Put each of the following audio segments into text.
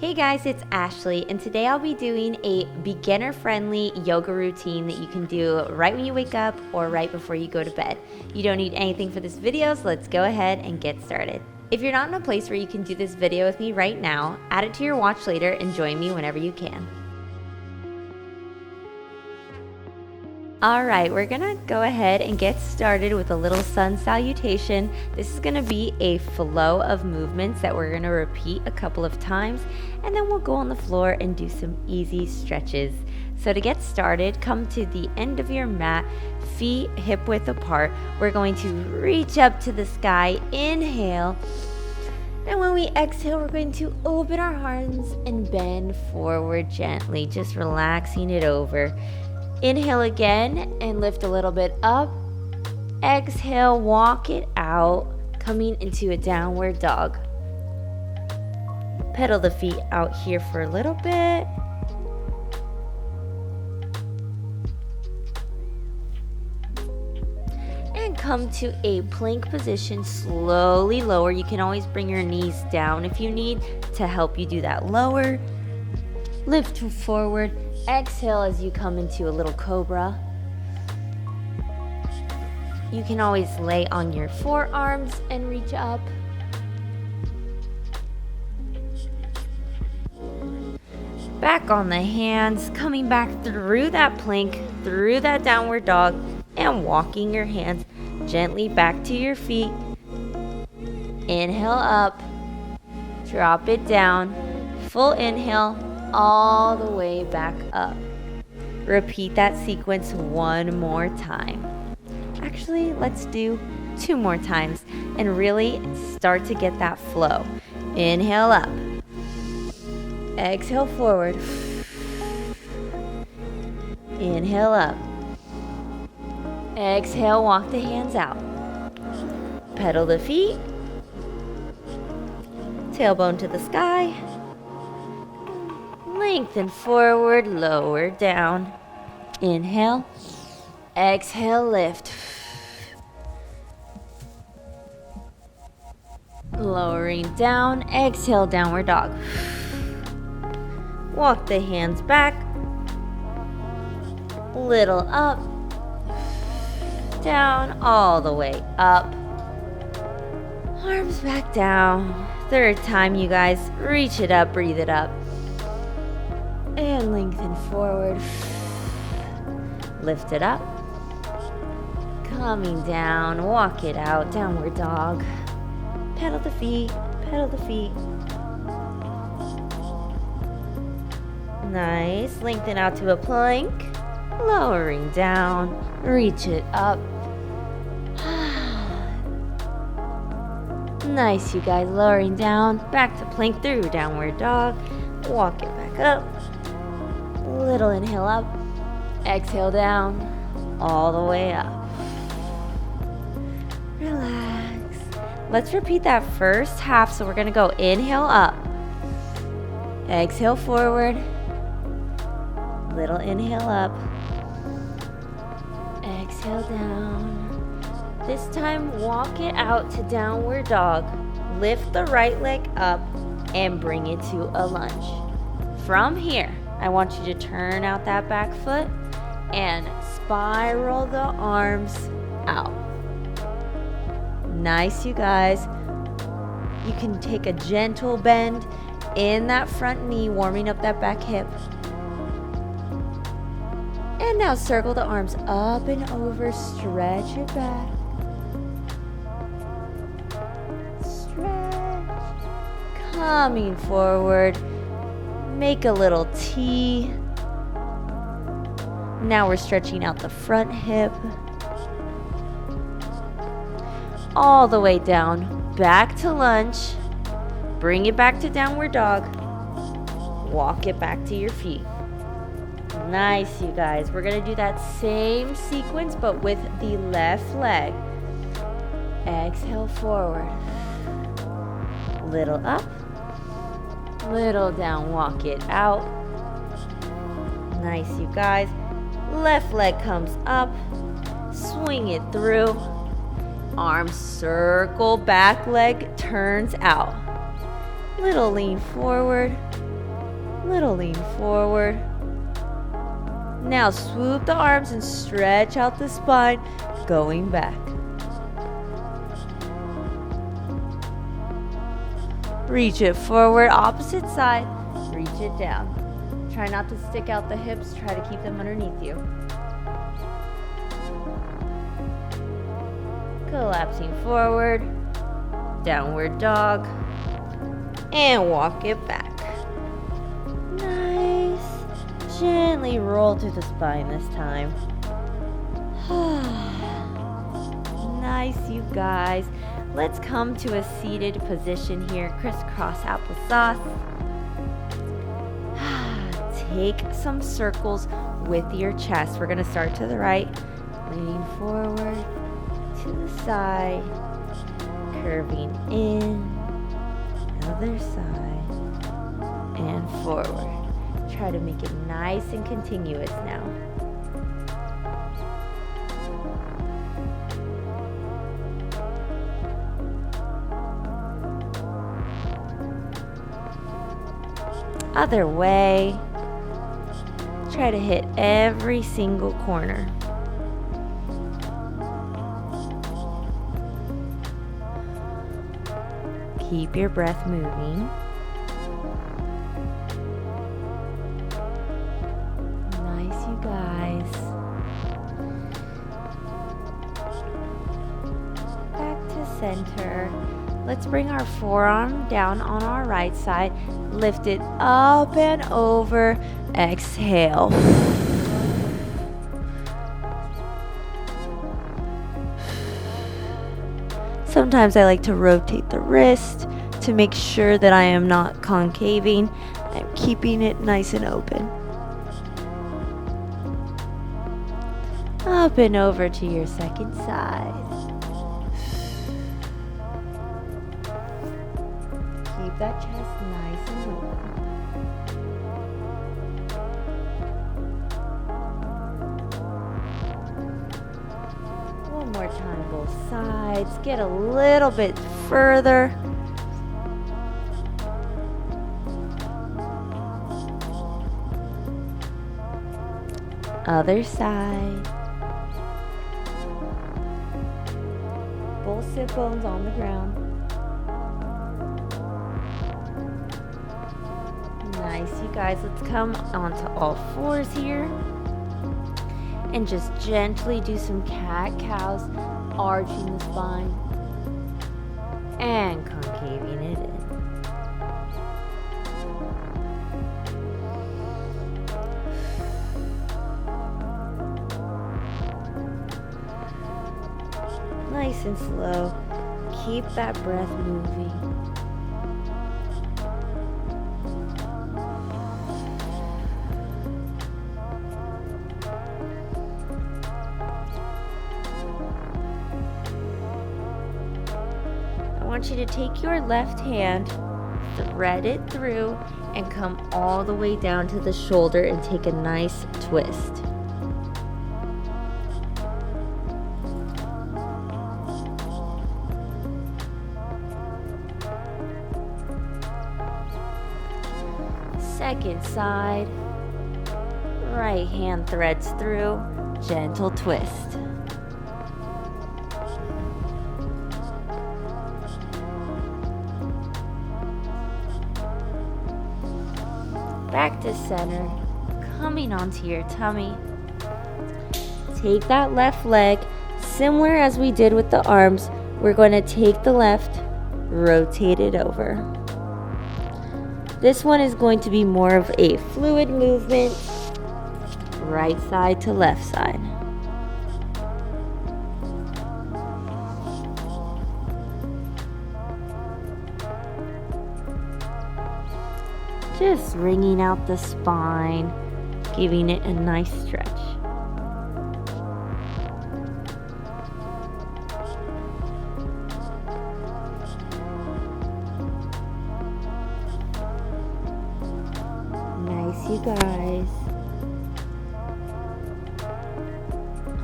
Hey guys, it's Ashley, and today I'll be doing a beginner-friendly yoga routine that you can do right when you wake up or right before you go to bed. You don't need anything for this video, so let's go ahead and get started. If you're not in a place where you can do this video with me right now, add it to your watch later and join me whenever you can. Alright, we're gonna go ahead and get started with a little sun salutation. This is gonna be a flow of movements that we're gonna repeat a couple of times, and then we'll go on the floor and do some easy stretches. So to get started, come to the end of your mat, feet hip width apart. We're going to reach up to the sky, inhale, and when we exhale, we're going to open our arms and bend forward gently, just relaxing it over. Inhale again and lift a little bit up. Exhale, walk it out, coming into a downward dog. Pedal the feet out here for a little bit. And come to a plank position, slowly lower. You can always bring your knees down if you need to help you do that lower. Lift forward. Exhale as you come into a little cobra. You can always lay on your forearms and reach up. Back on the hands, coming back through that plank, through that downward dog, and walking your hands gently back to your feet. Inhale up, drop it down, full inhale, all the way back up. Repeat that sequence one more time. Actually, let's do 2 more times and really start to get that flow. Inhale up. Exhale forward. Inhale up. Exhale, walk the hands out. Pedal the feet. Tailbone to the sky. Lengthen forward, lower down. Inhale. Exhale, lift. Lowering down. Exhale, downward dog. Walk the hands back. Little up. Down, all the way up. Arms back down. Third time, you guys. Reach it up, breathe it up. And lengthen forward. Lift it up. Coming down, walk it out, downward dog. Pedal the feet, pedal the feet. Nice, lengthen out to a plank. Lowering down, reach it up. Nice, you guys, lowering down, back to plank through downward dog. Walk it back up. Little inhale up, exhale down, all the way up. Relax. Let's repeat that first half. So we're gonna go inhale up, exhale forward, little inhale up, exhale down. This time, walk it out to downward dog. Lift the right leg up and bring it to a lunge. From here, I want you to turn out that back foot and spiral the arms out. Nice, you guys. You can take a gentle bend in that front knee, warming up that back hip. And now circle the arms up and over, stretch it back. Stretch. Coming forward. Make a little T. Now we're stretching out the front hip. All the way down, back to lunge. Bring it back to downward dog. Walk it back to your feet. Nice, you guys. We're gonna do that same sequence, but with the left leg. Exhale forward. Little up. Little down, walk it out. Nice, you guys. Left leg comes up. Swing it through. Arms circle, back leg turns out. Little lean forward. Little lean forward. Now swoop the arms and stretch out the spine, going back. Reach it forward, opposite side. Reach it down. Try not to stick out the hips. Try to keep them underneath you. Collapsing forward. Downward dog. And walk it back. Nice. Gently roll through the spine this time. Nice, you guys. Let's come to a seated position here. Crisscross applesauce. Take some circles with your chest. We're going to start to the right. Leaning forward to the side. Curving in. Other side. And forward. Try to make it nice and continuous now. Other way. Try to hit every single corner. Keep your breath moving. Nice, you guys. Back to center. Let's bring our forearm down on our right side. Lift it up and over. Exhale. Sometimes I like to rotate the wrist to make sure that I am not concaving. I'm keeping it nice and open. Up and over to your second side. Keep that chest nice and open. One more time, both sides. Get a little bit further. Other side. Both sit bones on the ground. Nice, you guys. Let's come onto all fours here. And just gently do some cat-cows, arching the spine and concaving it in. Nice and slow. Keep that breath moving. I want you to take your left hand, thread it through, and come all the way down to the shoulder and take a nice twist. Second side, right hand threads through, gentle twist. Back to center, coming onto your tummy. Take that left leg, similar as we did with the arms, we're going to take the left, rotate it over. This one is going to be more of a fluid movement, right side to left side. Just wringing out the spine, giving it a nice stretch. Nice, you guys.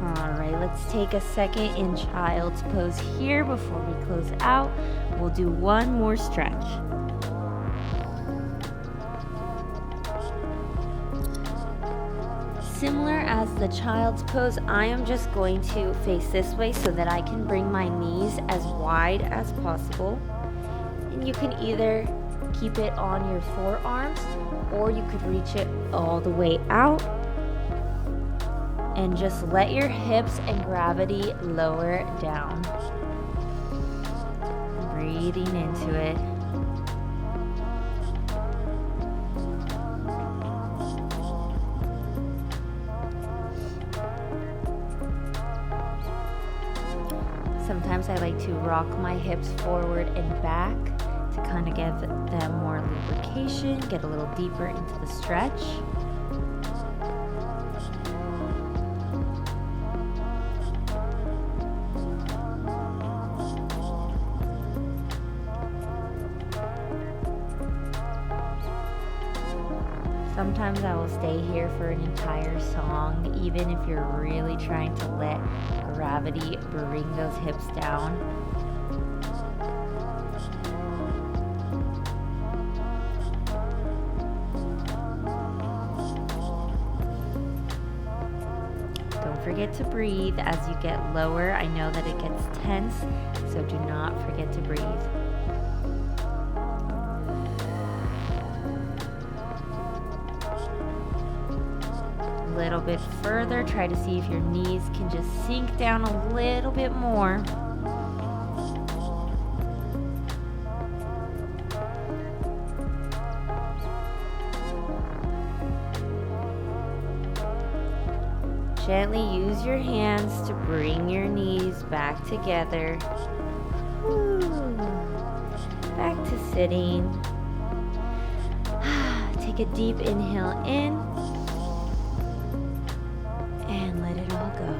Alright, let's take a second in child's pose here before we close out. We'll do one more stretch. similar as the child's pose, I am just going to face this way so that I can bring my knees as wide as possible. And you can either keep it on your forearms or you could reach it all the way out and just let your hips and gravity lower down. Breathing into it. Sometimes I like to rock my hips forward and back to kind of give them more lubrication, get a little deeper into the stretch. Sometimes I will stay here for an entire song, even if you're really trying to let gravity bring those hips down. Don't forget to breathe as you get lower. I know that it gets tense, so do not forget to breathe. A little bit further, try to see if your knees can just sink down a little bit more. Gently use your hands to bring your knees back together. Woo. Back to sitting. Take a deep inhale in. And let it all go.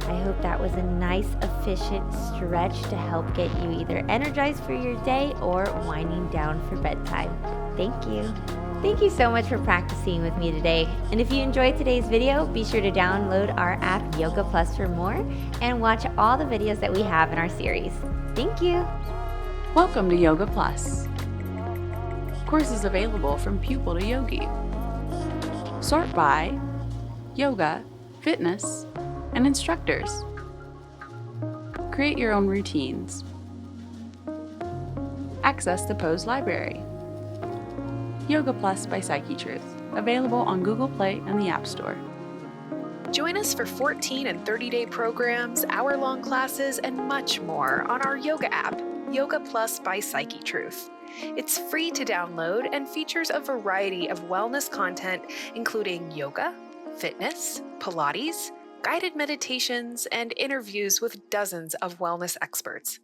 I hope that was a nice, efficient stretch to help get you either energized for your day or winding down for bedtime. Thank you. Thank you so much for practicing with me today. And if you enjoyed today's video, be sure to download our app Yoga Plus for more and watch all the videos that we have in our series. Thank you. Welcome to Yoga Plus. Courses available from pupil to yogi. Sort by yoga, fitness, and instructors. Create your own routines. Access the pose library. Yoga Plus by Psyche Truth, available on Google Play and the App Store. Join us for 14 and 30-day programs, hour-long classes, and much more on our yoga app, Yoga Plus by Psyche Truth. It's free to download and features a variety of wellness content, including yoga, fitness, Pilates, guided meditations, and interviews with dozens of wellness experts.